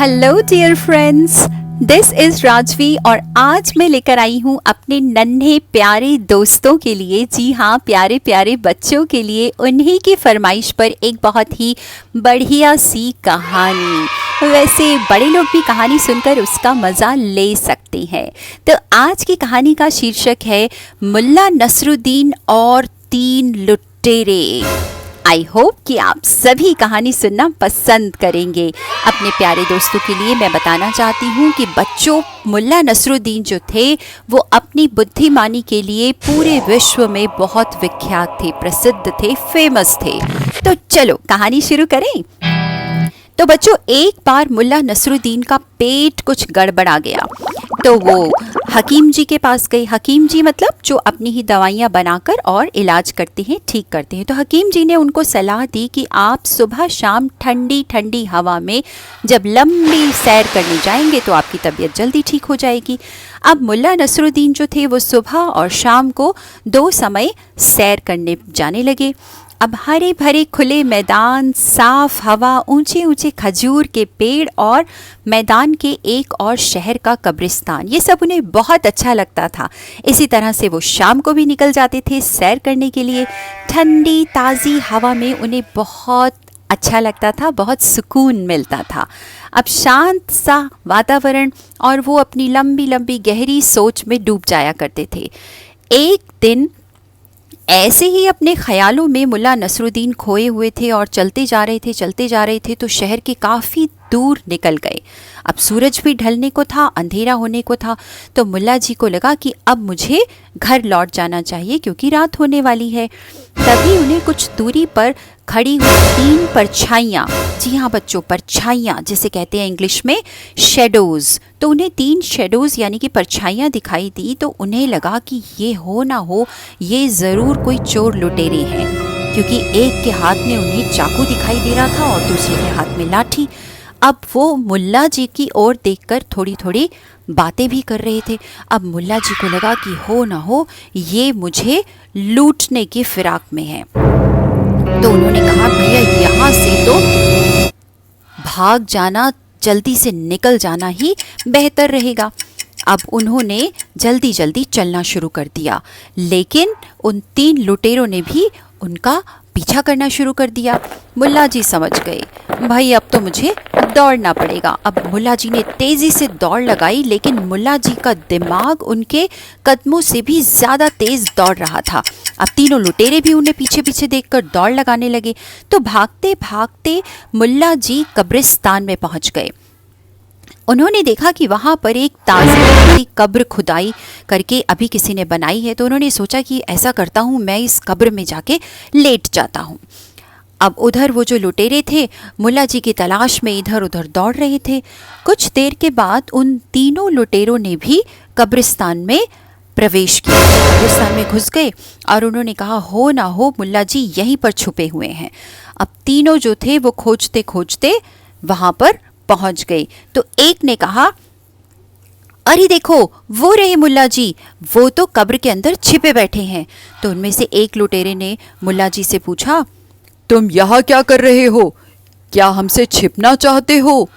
Hello dear friends, this is Rajvi और आज मैं लेकर आई हूँ अपने नन्हे प्यारे दोस्तों के लिए, जी हाँ प्यारे प्यारे बच्चों के लिए, उन्हीं की फरमाइश पर एक बहुत ही बढ़िया सी कहानी। वैसे बड़े लोग भी कहानी सुनकर उसका मज़ा ले सकते हैं। तो आज की कहानी का शीर्षक है मुल्ला नसरुद्दीन और 3 लुटेरे। आई होप कि आप सभी कहानी सुनना पसंद करेंगे। अपने प्यारे दोस्तों के लिए मैं बताना चाहती हूँ कि बच्चों, मुल्ला नसरुद्दीन जो थे वो अपनी बुद्धिमानी के लिए पूरे विश्व में बहुत विख्यात थे, प्रसिद्ध थे, फेमस थे। तो चलो कहानी शुरू करें। तो बच्चों, एक बार मुल्ला नसरुद्दीन का पेट कुछ गड़बड़ा गया, तो वो हकीम जी के पास गए। हकीम जी मतलब जो अपनी ही दवाइयाँ बनाकर और इलाज करते हैं, ठीक करते हैं। तो हकीम जी ने उनको सलाह दी कि आप सुबह शाम ठंडी ठंडी हवा में जब लंबी सैर करने जाएंगे तो आपकी तबीयत जल्दी ठीक हो जाएगी। अब मुल्ला नसरुद्दीन जो थे वो सुबह और शाम को 2 समय सैर करने जाने लगे। अब हरे भरे खुले मैदान, साफ हवा, ऊंचे ऊंचे खजूर के पेड़ और मैदान के एक और शहर का कब्रिस्तान, ये सब उन्हें बहुत अच्छा लगता था। इसी तरह से वो शाम को भी निकल जाते थे सैर करने के लिए। ठंडी ताज़ी हवा में उन्हें बहुत अच्छा लगता था, बहुत सुकून मिलता था। अब शांत सा वातावरण और वो अपनी लंबी लंबी गहरी सोच में डूब जाया करते थे। एक दिन ऐसे ही अपने ख्यालों में मुल्ला नसरुद्दीन खोए हुए थे और चलते जा रहे थे तो शहर के काफ़ी दूर निकल गए। अब सूरज भी ढलने को था, अंधेरा होने को था। तो मुल्ला जी को लगा कि अब मुझे घर लौट जाना चाहिए क्योंकि रात होने वाली है। तभी उन्हें कुछ दूरी पर खड़ी हुई 3 परछाइयाँ, जी हाँ बच्चों, परछाइयाँ जिसे कहते हैं इंग्लिश में शेडोज़, तो उन्हें 3 शेडोज़ यानी कि परछाइयाँ दिखाई दी। तो उन्हें लगा कि ये हो ना हो, ये ज़रूर कोई चोर लुटेरे हैं, क्योंकि एक के हाथ में उन्हें चाकू दिखाई दे रहा था और दूसरे के हाथ में लाठी। अब वो मुल्ला जी की ओर देखकर थोड़ी थोड़ी बातें भी कर रहे थे। अब मुल्ला जी को लगा कि हो ना हो ये मुझे लूटने की फिराक में है। तो उन्होंने कहा, भैया यहाँ से तो भाग जाना, जल्दी से निकल जाना ही बेहतर रहेगा। अब उन्होंने जल्दी जल्दी चलना शुरू कर दिया, लेकिन उन 3 लुटेरों ने भी उनका पीछा करना शुरू कर दिया। मुल्ला जी समझ गए, भाई अब तो मुझे दौड़ना पड़ेगा। अब मुल्ला जी ने तेज़ी से दौड़ लगाई, लेकिन मुल्ला जी का दिमाग उनके कदमों से भी ज़्यादा तेज़ दौड़ रहा था। अब तीनों लुटेरे भी उन्हें पीछे पीछे देखकर दौड़ लगाने लगे। तो भागते भागते मुल्ला जी कब्रिस्तान में पहुंच गए। उन्होंने देखा कि वहाँ पर एक ताज़ी कब्र खुदाई करके अभी किसी ने बनाई है। तो उन्होंने सोचा कि ऐसा करता हूँ, मैं इस कब्र में जाके लेट जाता हूँ। अब उधर वो जो लुटेरे थे मुल्ला जी की तलाश में इधर उधर दौड़ रहे थे। कुछ देर के बाद उन तीनों लुटेरों ने भी कब्रिस्तान में प्रवेश किया, कब्रिस्तान में घुस गए और उन्होंने कहा, हो ना हो मुल्ला जी यहीं पर छुपे हुए हैं। अब तीनों जो थे वो खोजते खोजते वहाँ पर पहुंच गए। तो एक ने कहा, अरे देखो वो रहे मुल्ला जी, वो तो कब्र के अंदर छिपे बैठे हैं। तो उनमें से एक लुटेरे ने मुल्ला जी से पूछा, तुम यहाँ क्या कर रहे हो? क्या हमसे छिपना चाहते हो?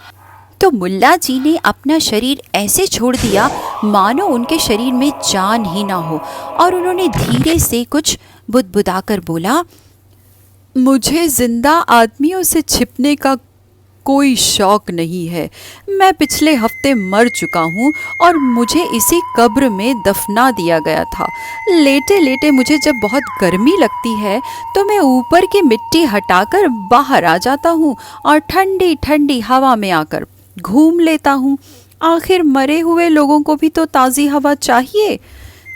तो मुल्ला जी ने अपना शरीर ऐसे छोड़ दिया मानो उनके शरीर में जान ही ना हो, और उन्होंने धीरे से कुछ बुदबुदाकर बोला, मुझे जिंदा आदमियों से छिपने का कोई शौक नहीं है। मैं पिछले हफ्ते मर चुका हूँ और मुझे इसी कब्र में दफना दिया गया था। लेटे लेटे मुझे जब बहुत गर्मी लगती है तो मैं ऊपर की मिट्टी हटाकर बाहर आ जाता हूँ और ठंडी ठंडी हवा में आकर घूम लेता हूँ। आखिर मरे हुए लोगों को भी तो ताज़ी हवा चाहिए।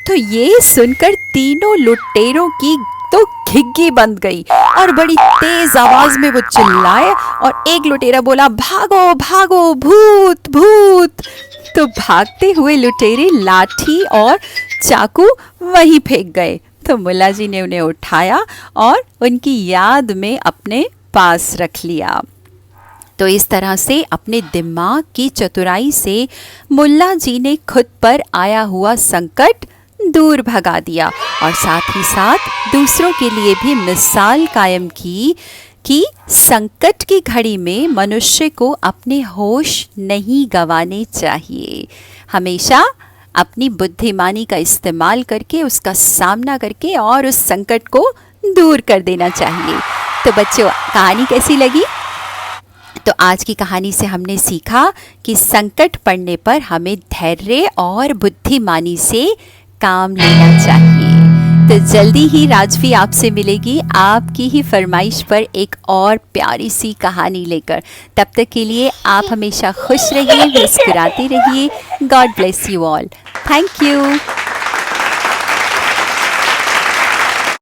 तो ये सुनकर तीनों लुटेरों की तो घिग्गी बंद गई और बड़ी तेज आवाज में वो चिल्लाए, और एक लुटेरा बोला, भागो भागो, भूत भूत। तो भागते हुए लुटेरे लाठी और चाकू वहीं फेंक गए। तो मुल्ला जी ने उन्हें उठाया और उनकी याद में अपने पास रख लिया। तो इस तरह से अपने दिमाग की चतुराई से मुल्ला जी ने खुद पर आया हुआ संकट दूर भगा दिया और साथ ही साथ दूसरों के लिए भी मिसाल कायम की कि संकट की घड़ी में मनुष्य को अपने होश नहीं गंवाने चाहिए। हमेशा अपनी बुद्धिमानी का इस्तेमाल करके उसका सामना करके और उस संकट को दूर कर देना चाहिए। तो बच्चों, कहानी कैसी लगी? तो आज की कहानी से हमने सीखा कि संकट पड़ने पर हमें धैर्य और बुद्धिमानी से काम लेना चाहिए। तो जल्दी ही राजवी आपसे मिलेगी आपकी ही फरमाइश पर एक और प्यारी सी कहानी लेकर। तब तक के लिए आप हमेशा खुश रहिए, मुस्कुराते रहिए। God bless you all. Thank you.